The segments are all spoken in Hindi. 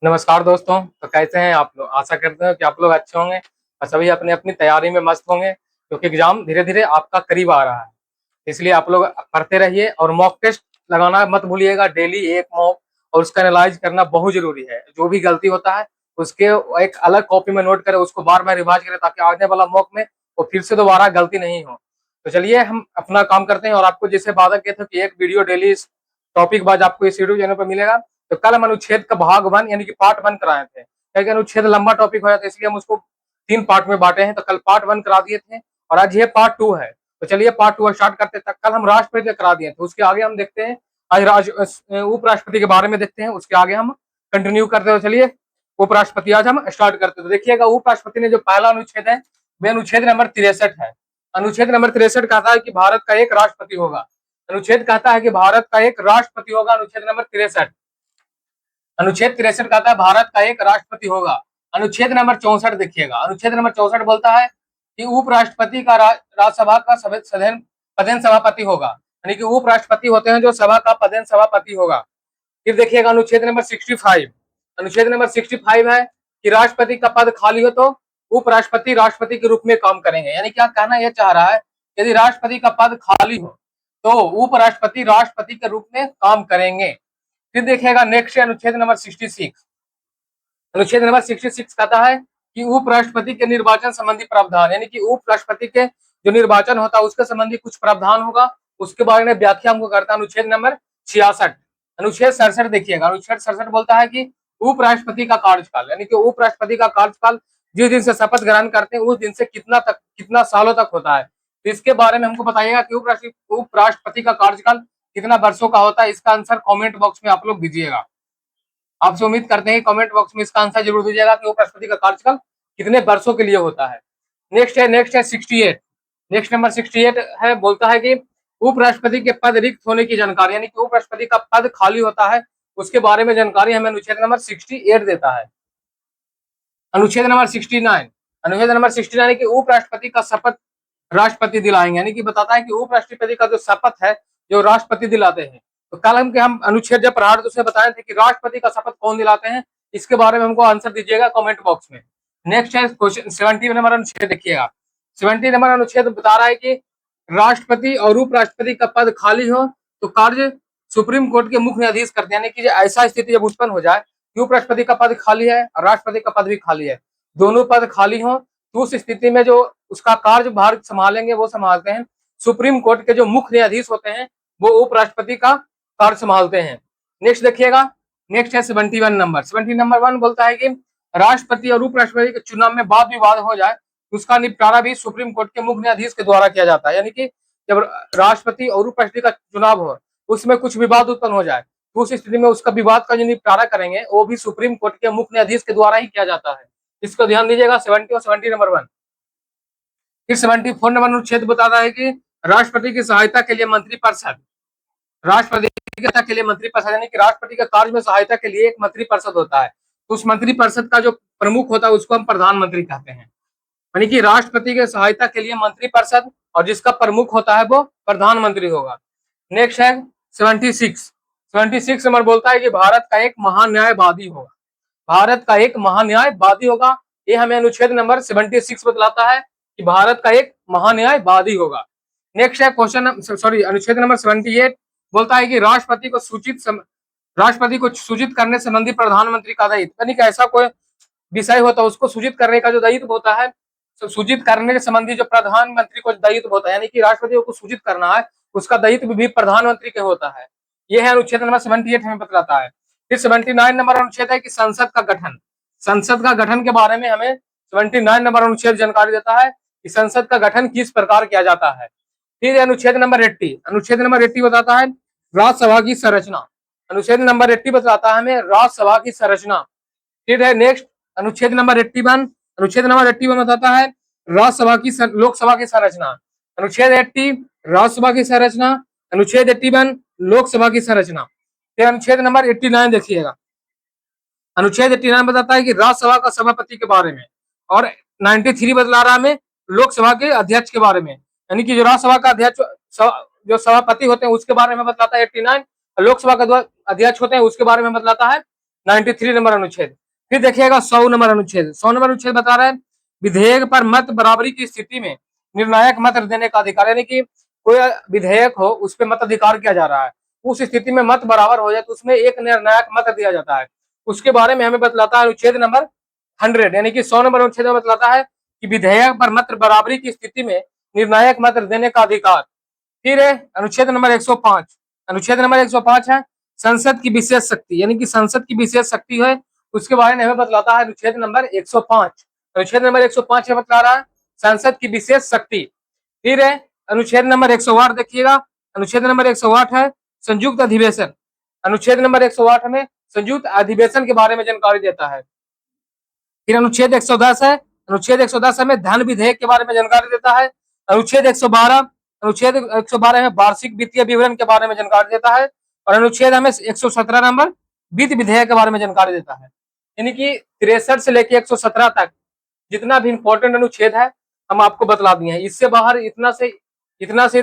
नमस्कार दोस्तों। तो कैसे हैं आप लोग? आशा करते हैं कि आप लोग अच्छे होंगे और सभी अपनी अपनी तैयारी में मस्त होंगे, क्योंकि एग्जाम धीरे धीरे आपका करीब आ रहा है। इसलिए आप लोग पढ़ते रहिए और मॉक टेस्ट लगाना मत भूलिएगा। डेली एक मॉक और उसका एनालाइज करना बहुत जरूरी है। जो भी गलती होता है उसके एक अलग कॉपी में नोट करें, उसको बार बार रिवाइज करें, ताकि आने वाला मॉक में वो फिर से दोबारा गलती नहीं हो। तो चलिए हम अपना काम करते हैं। और आपको जैसे वादा किया था कि एक वीडियो डेली टॉपिक वाइज आपको इस यूट्यूब चैनल पर मिलेगा। तो कल हम अनुच्छेद का भाग 1 यानी कि पार्ट 1 कराए थे, क्योंकि अनुच्छेद लंबा टॉपिक हो जाता है, इसलिए हम उसको 3 पार्ट में बांटे हैं। तो कल पार्ट 1 करा दिए थे और आज ये पार्ट 2 है। तो चलिए पार्ट 2 स्टार्ट करते हैं। कल हम राष्ट्रपति का करा दिए थे, उसके आगे हम देखते हैं आज उपराष्ट्रपति के बारे में देखते हैं। उसके आगे हम कंटिन्यू करते हैं। चलिए उपराष्ट्रपति आज हम स्टार्ट करते हैं। तो देखिएगा, उपराष्ट्रपति ने जो पहला अनुच्छेद है वह अनुच्छेद नंबर 63 है। अनुच्छेद नंबर 63 कहता है कि भारत का एक राष्ट्रपति होगा। अनुच्छेद कहता है कि भारत का एक राष्ट्रपति होगा। अनुच्छेद नंबर 63। अनुच्छेद 63 कहता है भारत का एक राष्ट्रपति होगा। अनुच्छेद नंबर 64 देखिएगा। अनुच्छेद नंबर 64 बोलता है कि उपराष्ट्रपति का राज्यसभा का सदन पदेन सभापति होगा, यानी कि उपराष्ट्रपति होते हैं जो सभा का पदेन सभापति होगा। फिर देखिएगा अनुच्छेद नंबर 65। अनुच्छेद नंबर 65 है कि राष्ट्रपति का पद खाली हो तो उपराष्ट्रपति राष्ट्रपति के रूप में काम करेंगे। यानी क्या कहना यह चाह रहा है, यदि राष्ट्रपति का पद खाली हो तो उपराष्ट्रपति राष्ट्रपति के रूप में काम करेंगे। फिर देखिएगा नेक्स्ट है अनुच्छेद नंबर 66। अनुच्छेद नंबर 66 कहता है कि उपराष्ट्रपति के निर्वाचन संबंधी प्रावधान, यानी कि उपराष्ट्रपति के जो निर्वाचन होता है उसके संबंधी कुछ प्रावधान होगा, उसके बारे में व्याख्या हमको करता है अनुच्छेद नंबर 66। अनुच्छेद 67 देखिएगा। अनुच्छेद 67 बोलता है कि उपराष्ट्रपति का कार्यकाल, यानी कि उपराष्ट्रपति का कार्यकाल जिस दिन से शपथ ग्रहण करते हैं उस दिन से कितना सालों तक होता है। तो इसके बारे में हमको बताइएगा कि उपराष्ट्रपति का कार्यकाल कितना वर्षों का होता है। इसका आंसर कमेंट बॉक्स में आप लोग दीजिएगा। आपसे उम्मीद करते हैं कमेंट बॉक्स में इसका आंसर जरूर दीजिएगा कि उपराष्ट्रपति का कार्यकाल कितने वर्षों के लिए होता है। नेक्स्ट है 68। नेक्स्ट नंबर 68 है, बोलता है कि उपराष्ट्रपति के पद रिक्त होने की जानकारी, यानी कि उपराष्ट्रपति का पद खाली होता है उसके बारे में जानकारी हमें अनुच्छेद नंबर 68 देता है। अनुच्छेद नंबर 69। अनुच्छेद नंबर 69 की उपराष्ट्रपति का शपथ राष्ट्रपति दिलाएंगे, यानी कि बताता है कि उपराष्ट्रपति का जो शपथ है जो राष्ट्रपति दिलाते हैं। तो कल हम अनुच्छेद जब पढ़ा तो उसमें बताए थे कि राष्ट्रपति का शपथ कौन दिलाते हैं। इसके बारे में हमको आंसर दीजिएगा कमेंट बॉक्स में। नेक्स्ट है क्वेश्चन 70 नंबर अनुच्छेद देखिएगा। 70 नंबर अनुच्छेद बता रहा है कि राष्ट्रपति और उपराष्ट्रपति का पद खाली हो तो कार्य सुप्रीम कोर्ट के मुख्य न्यायाधीश करते हैं। यानी कि ऐसा स्थिति जब उत्पन्न हो जाए कि उपराष्ट्रपति का पद खाली है और राष्ट्रपति का पद भी खाली है, दोनों पद खाली हो, तो उस स्थिति में जो उसका कार्यभार संभालेंगे वो संभालते हैं सुप्रीम कोर्ट के जो मुख्य न्यायाधीश होते हैं, वो उपराष्ट्रपति का कार्य संभालते हैं। नेक्स्ट देखिएगा। नेक्स्ट है 71 नंबर। 70 नंबर 1 बोलता है कि राष्ट्रपति और उपराष्ट्रपति के चुनाव में वाद विवाद हो जाए तो उसका निपटारा भी सुप्रीम कोर्ट के मुख्य न्यायाधीश के द्वारा किया जाता है। यानी कि जब राष्ट्रपति और उपराष्ट्रपति का चुनाव हो उसमें कुछ विवाद उत्पन्न हो जाए तो उस स्थिति में उसका विवाद का जो निपटारा करेंगे वो भी सुप्रीम कोर्ट के मुख्य न्यायाधीश के द्वारा ही किया जाता है। इसको ध्यान दीजिएगा। 70 और 70 नंबर 1। फिर 74 नंबर अनुच्छेद बताता है कि राष्ट्रपति की सहायता के लिए मंत्रिपरिषद, राष्ट्रपति की सहायता के लिए मंत्रिपरिषद, यानी कि राष्ट्रपति के कार्य में सहायता के लिए एक मंत्रिपरिषद होता है। तो उस मंत्रिपरिषद का जो प्रमुख होता है उसको हम प्रधानमंत्री कहते हैं। यानी कि राष्ट्रपति के सहायता के लिए मंत्रिपरिषद और जिसका प्रमुख होता है वो प्रधानमंत्री होगा। नेक्स्ट है 76। 76 नंबर बोलता है कि भारत का एक महान्यायवादी होगा। भारत का एक महान्यायवादी होगा। ये हमें अनुच्छेद नंबर 76 बतलाता है कि भारत का एक महान्यायवादी होगा। नेक्स्ट है अनुच्छेद नंबर 78 बोलता है कि राष्ट्रपति को सूचित करने संबंधी प्रधानमंत्री का दायित्व, यानी कि ऐसा कोई विषय होता है उसको सूचित करने का जो दायित्व होता है, सूचित करने के संबंधी जो प्रधानमंत्री को दायित्व होता है, यानी कि राष्ट्रपति को सूचित करना है उसका दायित्व भी प्रधानमंत्री के होता है। यह है अनुच्छेद नंबर 78 हमें बतलाता है। फिर 79 नंबर अनुच्छेद है कि संसद का गठन, संसद का गठन के बारे में हमें 79 नंबर अनुच्छेद जानकारी देता है कि संसद का गठन किस प्रकार किया जाता है। फिर अनुच्छेद नंबर 80। अनुच्छेद नंबर 80 बताता है राज्यसभा की संरचना। अनुच्छेद नंबर 80 बताता है हमें राज्यसभा की संरचना। फिर है नेक्स्ट अनुच्छेद नंबर 81। अनुच्छेद नंबर 81 बताता है राज्यसभा की लोकसभा की संरचना। अनुच्छेद 80 राज्यसभा की संरचना, अनुच्छेद 81 लोकसभा की संरचना। फिर अनुच्छेद नंबर 89 देखिएगा। अनुच्छेद 89 बताता है कि राज्यसभा का सभापति के बारे में, और 93 बतला रहा हमें लोकसभा के अध्यक्ष के बारे में, यानी कि जो राज्यसभा का अध्यक्ष जो सभापति होते हैं उसके बारे में बतलाता है 89, लोकसभा का अध्यक्ष होते हैं उसके बारे में बतलाता है 93 नंबर अनुच्छेद। फिर देखिएगा 100 नंबर अनुच्छेद। 100 नंबर अनुच्छेद बता रहा है विधेयक पर मत बराबरी की स्थिति में निर्णायक मत देने का अधिकार, यानी कि कोई विधेयक हो उस पर मताधिकार किया जा रहा है, उस स्थिति में मत बराबर हो जाए तो उसमें एक निर्णायक मत दिया जाता है। उसके बारे में हमें बतलाता है अनुच्छेद नंबर 100, यानी कि 100 नंबर अनुच्छेद में बतलाता है कि विधेयक पर मत बराबरी की स्थिति में निर्णायक मत देने का अधिकार। फिर है अनुच्छेद नंबर 105। अनुच्छेद नंबर 105 है संसद की विशेष शक्ति, यानी कि संसद की विशेष शक्ति है, उसके बारे में हमें बतलाता है अनुच्छेद नंबर 105। अनुच्छेद नंबर 105 में बतला रहा है संसद की विशेष शक्ति। फिर है अनुच्छेद नंबर 108, देखिएगा अनुच्छेद नंबर 108 है संयुक्त अधिवेशन। अनुच्छेद नंबर 108 में संयुक्त अधिवेशन के बारे में जानकारी देता है। फिर अनुच्छेद 110 है, अनुच्छेद 110 हमें धन विधेयक के बारे में जानकारी देता है। अनुच्छेद 112 में वार्षिक वित्तीय विवरण के बारे में जानकारी देता है। और अनुच्छेद हमें 117 नंबर वित्त विधेयक के बारे में जानकारी देता है। यानी कि 63 से लेकर 117 तक जितना भी इंपॉर्टेंट अनुच्छेद है हम आपको बतला दिए हैं। इससे बाहर इतना से 63 से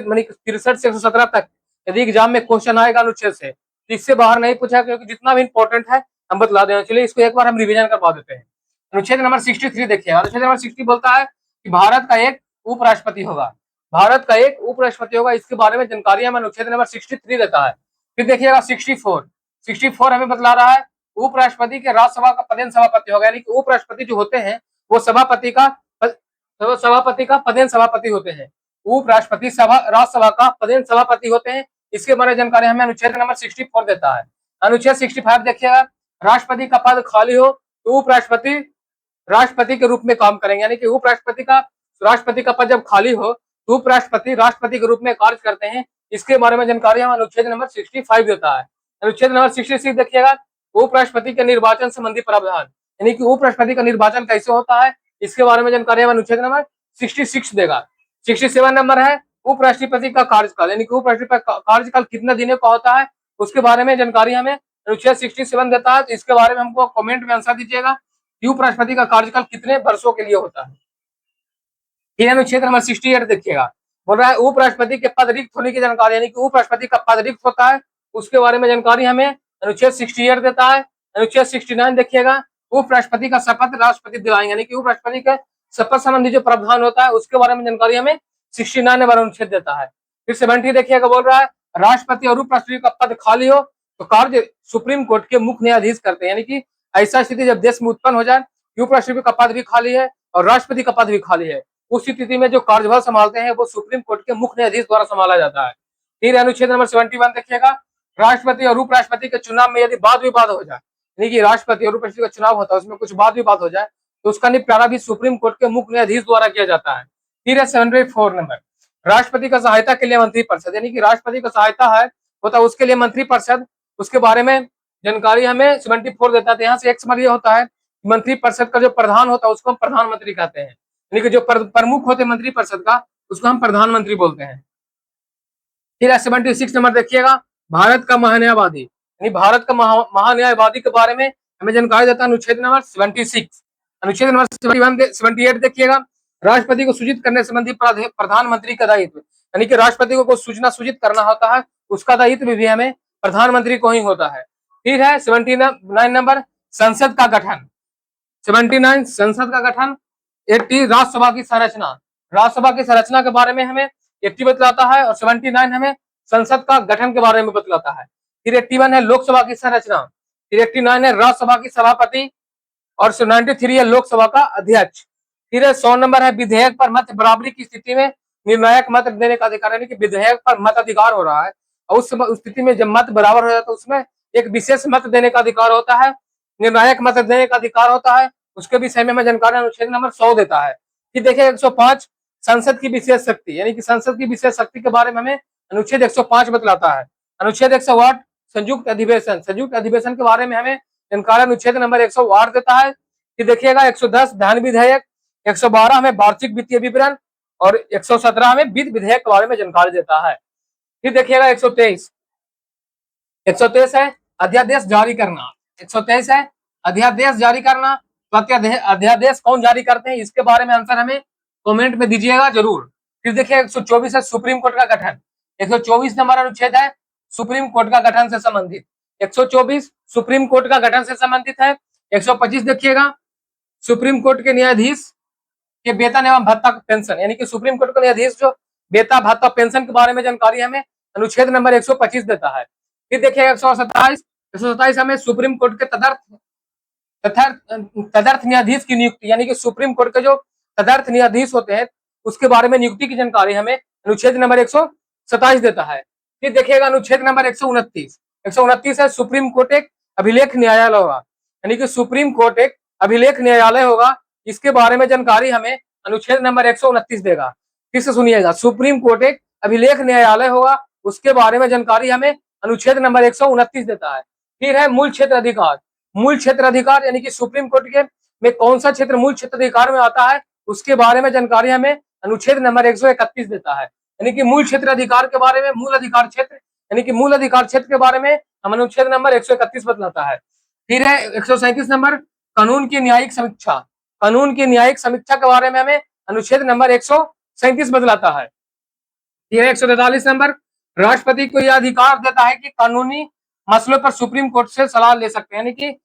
117 तक यदि एग्जाम में क्वेश्चन आएगा अनुच्छेद से तो इससे बाहर नहीं पूछा, क्योंकि जितना भी इंपॉर्टेंट है हम बतला दें। चलिए इसको एक बार हम रिवीजन करवा देते हैं। अनुच्छेद नंबर 63 देखिए। अनुच्छेद नंबर 60 बोलता है कि भारत का एक उपराष्ट्रपति होगा। भारत का एक उपराष्ट्रपति होगा, इसके बारे में जानकारी हमें अनुच्छेद नंबर 63 देता है। फिर देखिएगा 64 हमें बतला रहा है उपराष्ट्रपति के राज्यसभा का पदेन सभापति होगा, यानी कि उपराष्ट्रपति जो होते हैं वो सभापति का पदेन सभापति होते हैं। उपराष्ट्रपति राज्यसभा का पदेन सभापति होते हैं। इसके बारे में जानकारी हमें अनुच्छेद नंबर 64 देता है। अनुच्छेद 65 देखिएगा राष्ट्रपति का पद खाली हो तो उपराष्ट्रपति राष्ट्रपति के रूप में काम करेंगे, यानी कि राष्ट्रपति का पद जब खाली हो तो उपराष्ट्रपति राष्ट्रपति के रूप में कार्य करते हैं। इसके बारे में जानकारी हमें अनुच्छेद नंबर 65 देता है। अनुच्छेद नंबर 66 देखिएगा उपराष्ट्रपति के निर्वाचन संबंधी प्रावधान, यानी कि उपराष्ट्रपति का निर्वाचन कैसे होता है इसके बारे में जानकारी हमें अनुच्छेद नंबर 66 देगा। 67 नंबर है उपराष्ट्रपति का कार्यकाल, यानी कि उपराष्ट्रपति का कार्यकाल कितने दिनों का होता है उसके बारे में जानकारी हमें अनुच्छेद 67 देता है। तो इसके बारे में हमको कमेंट में आंसर दीजिएगा कि उपराष्ट्रपति का कार्यकाल कितने वर्षों के लिए होता है। फिर अनुच्छेद नंबर 68 देखिएगा, बोल रहा है उपराष्ट्रपति के पद रिक्त होने की जानकारी, यानी कि उपराष्ट्रपति का पद रिक्त होता है उसके बारे में जानकारी हमें अनुच्छेद 68 देता है। अनुच्छेद 69 देखिएगा उपराष्ट्रपति का शपथ राष्ट्रपति दिलाएंगे, यानी कि उपराष्ट्रपति का शपथ संबंधी जो प्रावधान होता है उसके बारे में जानकारी हमें 69 नंबर अनुच्छेद देता है। फिर 70 देखिएगा, बोल रहा है राष्ट्रपति और उपराष्ट्रपति का पद खाली हो तो कार्य सुप्रीम कोर्ट के मुख्य न्यायाधीश करते हैं, यानी कि ऐसा स्थिति जब देश में उत्पन्न हो जाए कि उपराष्ट्रपति का पद भी खाली है और राष्ट्रपति का पद भी खाली है, उस स्थिति में जो कार्यभार संभालते हैं वो सुप्रीम कोर्ट के मुख्य न्यायाधीश द्वारा संभाला जाता है। फिर अनुच्छेद नंबर 71 देखिएगा राष्ट्रपति और उपराष्ट्रपति के चुनाव में यदि वाद विवाद हो जाए, यानी कि राष्ट्रपति और उपराष्ट्रपति का चुनाव होता है उसमें कुछ वाद विवाद हो जाए तो उसका निपटारा भी सुप्रीम कोर्ट के मुख्य न्यायाधीश द्वारा किया जाता है। फिर है 74 नंबर राष्ट्रपति का सहायता के लिए मंत्रिपरिषद, यानी कि राष्ट्रपति का सहायता है होता है उसके लिए मंत्रिपरिषद, उसके बारे में जानकारी हमें 74 देता है। यहाँ से एक समझ ये होता है मंत्रिपरिषद का जो प्रधान होता है उसको हम प्रधानमंत्री कहते हैं, यानी कि जो प्रमुख होते हैं मंत्रिपरिषद का उसको हम प्रधानमंत्री बोलते हैं। फिर 76 नंबर देखिएगा भारत का महान्यायवादी, यानी भारत का महान्यायवादी के बारे में हमें जानकारी देता है अनुच्छेद नंबर 76। अनुच्छेद नंबर 78 देखिएगा राष्ट्रपति को सूचित करने संबंधी प्रधानमंत्री का दायित्व, यानी कि राष्ट्रपति को सूचना सूचित करना होता है उसका दायित्व भी हमें प्रधानमंत्री को ही होता है। फिर है 79 नंबर संसद का गठन। 79 संसद का गठन। 80 राज्यसभा की संरचना, राज्यसभा की संरचना के बारे में हमें 80 बतलाता है और 79 हमें संसद का गठन के बारे में बतलाता है। फिर 81 है लोकसभा की संरचना। फिर 89 है राज्यसभा की सभापति और 93 है लोकसभा का अध्यक्ष। फिर 100 नंबर है विधेयक पर मत बराबरी की स्थिति में निर्णायक मत देने का अधिकार, यानी कि विधेयक पर मत अधिकार हो रहा है और उस स्थिति में जब मत बराबर हो जाता है तो उसमें एक विशेष मत देने का अधिकार होता है, निर्णायक मत देने का अधिकार होता है। उसके विषय में हमें जानकारी अनुच्छेद नंबर 100 देता है। फिर देखिए 105 संसद की विशेष शक्ति, यानी कि संसद की विशेष शक्ति के बारे में हमें अनुच्छेद 105 बतलाता है। अनुच्छेद 108 संयुक्त अधिवेशन, संयुक्त अधिवेशन के बारे में हमें जानकारी अनुच्छेद नंबर 108 देता है। फिर देखिएगा 110 धन विधेयक, 112 हमें वार्षिक वित्तीय विवरण और 117 हमें वित्त विधेयक के बारे में जानकारी देता है। फिर देखिएगा 123 है अध्यादेश जारी करना। 123 है अध्यादेश जारी करना। तो अध्यादेश कौन जारी करते हैं इसके बारे में आंसर हमें कमेंट में दीजिएगा जरूर। फिर देखिए 124 है सुप्रीम कोर्ट का गठन। 124 नंबर अनुच्छेद है सुप्रीम कोर्ट का गठन से संबंधित। 124 सुप्रीम कोर्ट का गठन से संबंधित है। 125 देखिएगा, सुप्रीम कोर्ट के न्यायाधीश के वेतन एवं भत्ता पेंशन, यानी कि सुप्रीम कोर्ट का न्यायाधीश जो वेतन भत्ता पेंशन के बारे में जानकारी हमें अनुच्छेद नंबर 125 देता है। फिर देखिएगा 127 हमें सुप्रीम कोर्ट के तदर्थ न्यायाधीश की नियुक्ति, यानी कि सुप्रीम कोर्ट के जो तदर्थ न्यायाधीश होते हैं उसके बारे में नियुक्ति की जानकारी हमें अनुच्छेद नंबर 127 देता है। फिर देखिएगा अनुच्छेद नंबर 129 है, सुप्रीम कोर्ट एक अभिलेख न्यायालय होगा, यानी कि सुप्रीम कोर्ट एक अभिलेख न्यायालय होगा, इसके बारे में जानकारी हमें अनुच्छेद नंबर 129 देगा। फिर से सुनिएगा, सुप्रीम कोर्ट एक अभिलेख न्यायालय होगा, उसके बारे में जानकारी हमें अनुच्छेद नंबर 129 देता है। फिर है मूल क्षेत्र अधिकार, मूल क्षेत्र अधिकार यानी कि सुप्रीम कोर्ट के में कौन सा क्षेत्र मूल क्षेत्र अधिकार में आता है उसके बारे में जानकारी हमें अनुच्छेद नंबर 131 देता है। यानी कि मूल क्षेत्र अधिकार के बारे में, मूल अधिकार क्षेत्र यानी कि मूल अधिकार क्षेत्र के बारे में हम अनुच्छेद नंबर 131 बतलाता है। फिर है 137 नंबर कानून की न्यायिक समीक्षा, कानून की न्यायिक समीक्षा के बारे में हमें अनुच्छेद नंबर 137 बतलाता है। फिर 143 नंबर राष्ट्रपति को यह अधिकार देता है कि कानूनी मसलों पर सुप्रीम कोर्ट से सलाह ले सकते हैं। यानी कि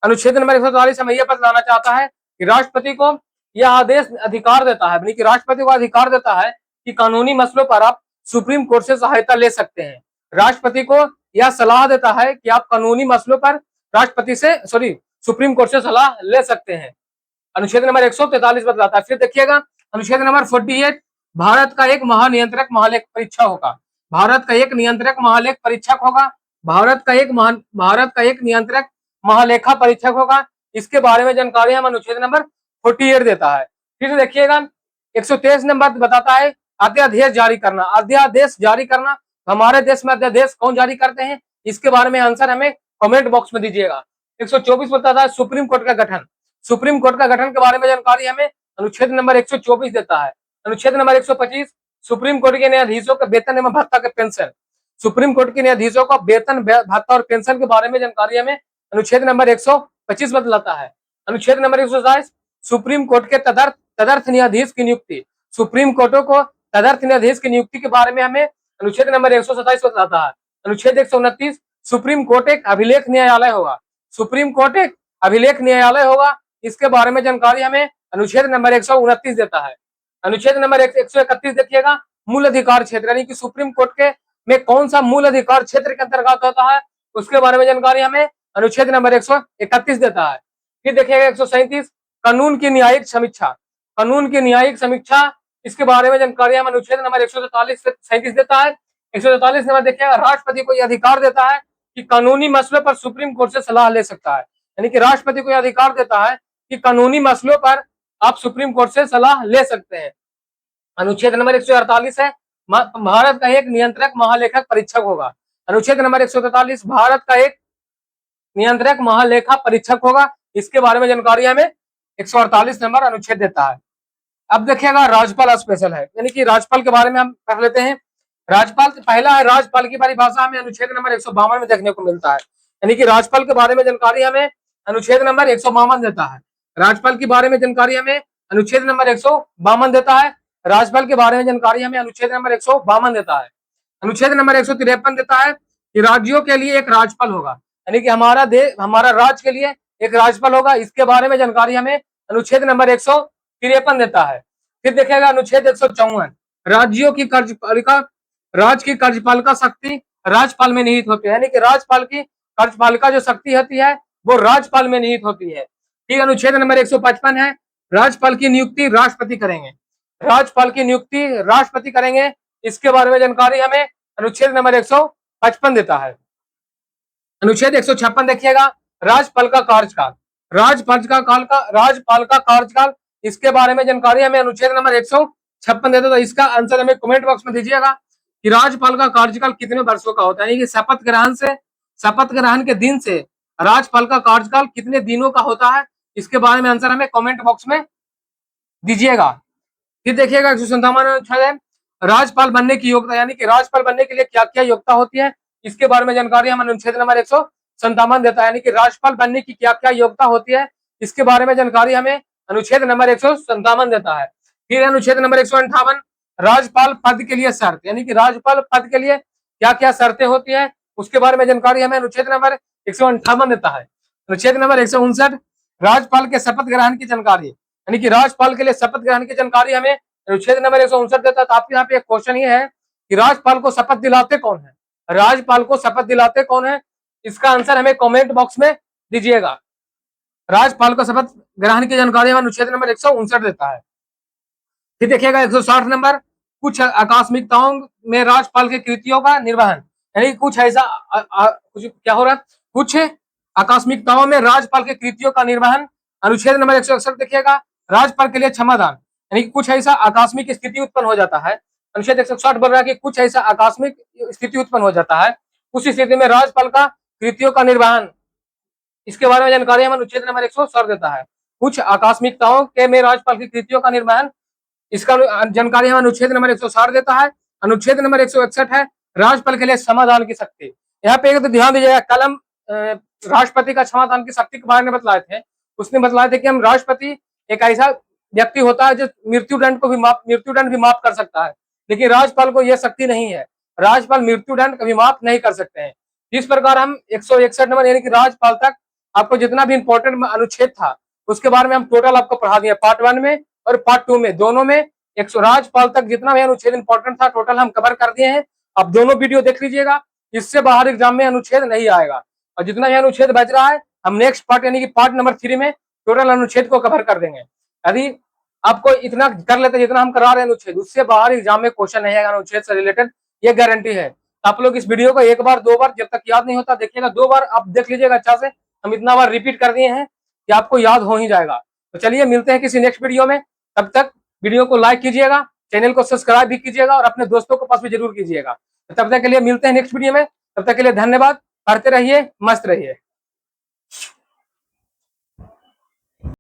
अनुच्छेद नंबर 144 हमें यह बतलाना चाहता है कि राष्ट्रपति को यह आदेश अधिकार देता है, यानी कि राष्ट्रपति को अधिकार देता है कि कानूनी मसलों पर आप सुप्रीम कोर्ट से सहायता ले सकते हैं। राष्ट्रपति को यह सलाह देता है कि आप कानूनी मसलों पर राष्ट्रपति से सुप्रीम कोर्ट से सलाह ले सकते हैं। अनुच्छेद नंबर 143 बतलाता है। फिर देखिएगा अनुच्छेद नंबर 48 भारत का एक महानियंत्रक महालेख परीक्षक होगा, भारत का एक नियंत्रक महालेख परीक्षक होगा, भारत का एक नियंत्रक महालेखा परीक्षक होगा, इसके बारे में जानकारी हम अनुच्छेद नंबर 48 देता है। फिर देखिएगा 123 नंबर बताता है अध्यादेश जारी करना, अध्यादेश जारी करना हमारे देश में अध्यादेश कौन जारी करते हैं इसके बारे में आंसर हमें कमेंट बॉक्स में दीजिएगा। 124 बताता है सुप्रीम कोर्ट का गठन, सुप्रीम कोर्ट का गठन के बारे में जानकारी हमें अनुच्छेद नंबर 124 देता है। अनुच्छेद नंबर 125 सुप्रीम कोर्ट के न्यायाधीशों का वेतन एवं भत्ता के पेंशन, सुप्रीम कोर्ट के न्यायाधीशों का वेतन भत्ता और पेंशन के बारे में जानकारी हमें अनुच्छेद नंबर 125 बतलाता है। अनुच्छेद नंबर 127 सुप्रीम कोर्ट के तदर्थ न्यायाधीश की नियुक्ति, सुप्रीम कोर्टों को तदर्थ न्यायाधीश की नियुक्ति के बारे में हमें अनुच्छेद नंबर 127 बताता है। अनुच्छेद 129 सुप्रीम कोर्ट एक अभिलेख न्यायालय होगा, सुप्रीम कोर्ट एक अभिलेख न्यायालय होगा, इसके बारे में जानकारी हमें अनुच्छेद नंबर 129 देता है। अनुच्छेद नंबर 131 देखिएगा मूल अधिकार क्षेत्र, यानी कि सुप्रीम कोर्ट के में कौन सा मूल अधिकार क्षेत्र के अंतर्गत होता है उसके बारे में जानकारी हमें अनुच्छेद नंबर 131 देता है। फिर देखिएगा 137 कानून की न्यायिक समीक्षा, कानून की न्यायिक समीक्षा इसके बारे में जानकारी हम अनुच्छेद नंबर 137 देता है। 143 नंबर देखिएगा राष्ट्रपति को यह अधिकार देता है कि कानूनी मसलों पर सुप्रीम कोर्ट से सलाह ले सकता है, यानी कि राष्ट्रपति को यह अधिकार देता है कि कानूनी मसलों पर आप सुप्रीम कोर्ट से सलाह ले सकते हैं। अनुच्छेद नंबर 148 है भारत का एक नियंत्रक महालेखक परीक्षक होगा, अनुच्छेद नंबर 143 भारत का एक नियंत्रक महालेखा परीक्षक होगा, इसके बारे में जानकारी हमें 148 नंबर अनुच्छेद देता है। अब देखिएगा राज्यपाल स्पेशल है, यानी कि राज्यपाल के बारे में हम पढ़ लेते हैं। राज्यपाल पहला है राज्यपाल की परिभाषा हमें अनुच्छेद नंबर 152 में देखने को मिलता है, यानी कि राज्यपाल के बारे में जानकारी हमें अनुच्छेद नंबर 152 देता है। राज्यपाल के बारे में जानकारी हमें अनुच्छेद नंबर 152 देता है, राज्यपाल के बारे में जानकारी हमें अनुच्छेद नंबर 152 देता है। अनुच्छेद नंबर 153 देता है कि राज्यों के लिए एक राज्यपाल होगा, यानी कि हमारा राज्य के लिए एक राज्यपाल होगा, इसके बारे में जानकारी हमें अनुच्छेद नंबर 153 देता है। फिर देखिएगा अनुच्छेद 154 राज्यों की कार्यपालिका, राज्य की कार्यपालिका शक्ति राज्यपाल में निहित होती है, यानी कि राज्यपाल की कार्यपालिका जो शक्ति होती है वो राज्यपाल में निहित होती है। फिर अनुच्छेद नंबर 155 है राज्यपाल की नियुक्ति राष्ट्रपति करेंगे, राज्यपाल की नियुक्ति राष्ट्रपति करेंगे, इसके बारे में जानकारी हमें अनुच्छेद नंबर 155 देता है। अनुच्छेद 156 देखिएगा राज्यपाल का कार्यकाल, राज्यपाल का कार्यकाल, इसके बारे में जानकारी हमें अनुच्छेद नंबर 156 देता है। तो इसका आंसर हमें कमेंट बॉक्स में दीजिएगा कि राज्यपाल का कार्यकाल कितने वर्षों का होता है, यानी कि शपथ ग्रहण के दिन से राज्यपाल का कार्यकाल कितने दिनों का होता है, इसके बारे में आंसर हमें कमेंट बॉक्स में दीजिएगा। फिर देखिएगा 157 राज्यपाल बनने की योग्यता, यानी कि राज्यपाल बनने के लिए क्या क्या योग्यता होती है, इसके बारे में जानकारी हम अनुच्छेद नंबर 157 देता है, यानी कि राज्यपाल बनने की क्या क्या योग्यता होती है, इसके बारे में जानकारी हमें अनुच्छेद नंबर 157 देता है। फिर अनुच्छेद नंबर 158 राज्यपाल पद के लिए शर्त, यानी कि राज्यपाल पद के लिए क्या क्या शर्तें होती है उसके बारे में जानकारी हमें अनुच्छेद नंबर 158 देता है। अनुच्छेद नंबर 159 राज्यपाल के शपथ ग्रहण की जानकारी, यानी कि राज्यपाल के लिए शपथ ग्रहण की जानकारी हमें अनुच्छेद नंबर 159 देता है। तो आपके यहाँ पे एक क्वेश्चन ये है कि राज्यपाल को शपथ दिलाते कौन है, राज्यपाल को शपथ दिलाते कौन है, इसका आंसर हमें कमेंट बॉक्स में दीजिएगा। राज्यपाल को शपथ ग्रहण की जानकारी हमें अनुच्छेद नंबर 159 देता है। फिर देखिएगा 160 नंबर, कुछ आकस्मिकताओं में राज्यपाल की कृतियों का निर्वहन, यानी कुछ ऐसा कुछ क्या हो रहा है, कुछ आकस्मिकताओं में राज्यपाल के कृतियों का निर्वहन, अनुच्छेद नंबर 161 देखिएगा राज्यपाल के लिए क्षमादान, यानी कि कुछ ऐसा आकस्मिक स्थिति उत्पन्न हो जाता है। अनुच्छेद 160 बोल रहा है कि कुछ ऐसा आकस्मिक स्थिति उत्पन्न हो जाता है, उस स्थिति में राज्यपाल का कृतियों का निर्वहन, इसके बारे में जानकारी हमें अनुच्छेद नंबर 160 देता है। कुछ आकस्मिकताओं के में राज्यपाल की कृतियों का निर्वहन, इसका जानकारी हमें अनुच्छेद नंबर 160 देता है। अनुच्छेद नंबर 161 है राज्यपाल के लिए क्षमादान की शक्ति। यहाँ पे एक तो ध्यान दीजिएगा, कलम राष्ट्रपति का क्षमादान की शक्ति के बारे में बतलाए थे। उसने बतलाए थे कि हम राष्ट्रपति एक ऐसा व्यक्ति होता है जो मृत्युदंड भी माफ कर सकता है, लेकिन राज्यपाल को यह शक्ति नहीं है, राज्यपाल मृत्युदंड कभी माफ नहीं कर सकते हैं। इस प्रकार हम 161 नंबर यानी कि राज्यपाल तक आपको जितना भी इंपॉर्टेंट अनुच्छेद था उसके बारे में हम टोटल आपको पढ़ा दिया, पार्ट 1 में और पार्ट 2 में, दोनों में 100 राज्यपाल तक जितना भी अनुच्छेद इंपॉर्टेंट था टोटल हम कवर कर दिए हैं। अब दोनों वीडियो देख लीजिएगा, इससे बाहर एग्जाम में अनुच्छेद नहीं आएगा, और जितना भी अनुच्छेद बच रहा है हम नेक्स्ट पार्ट यानी कि पार्ट नंबर 3 में टोटल अनुच्छेद को कवर कर देंगे। यदि आपको इतना कर लेते जितना हम करा रहे हैं अनुच्छेद, उससे बाहर एग्जाम में क्वेश्चन नहीं आएगा अनुच्छेद से रिलेटेड, ये गारंटी है। आप लोग इस वीडियो को एक बार 2 बार, जब तक याद नहीं होता देखिएगा, 2 बार आप देख लीजिएगा अच्छा से, हम इतना बार रिपीट कर दिए हैं कि आपको याद हो ही जाएगा। तो चलिए मिलते हैं किसी नेक्स्ट वीडियो में, तब तक वीडियो को लाइक कीजिएगा, चैनल को सब्सक्राइब भी कीजिएगा और अपने दोस्तों के पास भी जरूर कीजिएगा। तब तक के लिए मिलते हैं नेक्स्ट वीडियो में, तब तक के लिए धन्यवाद, पढ़ते रहिए, मस्त रहिए।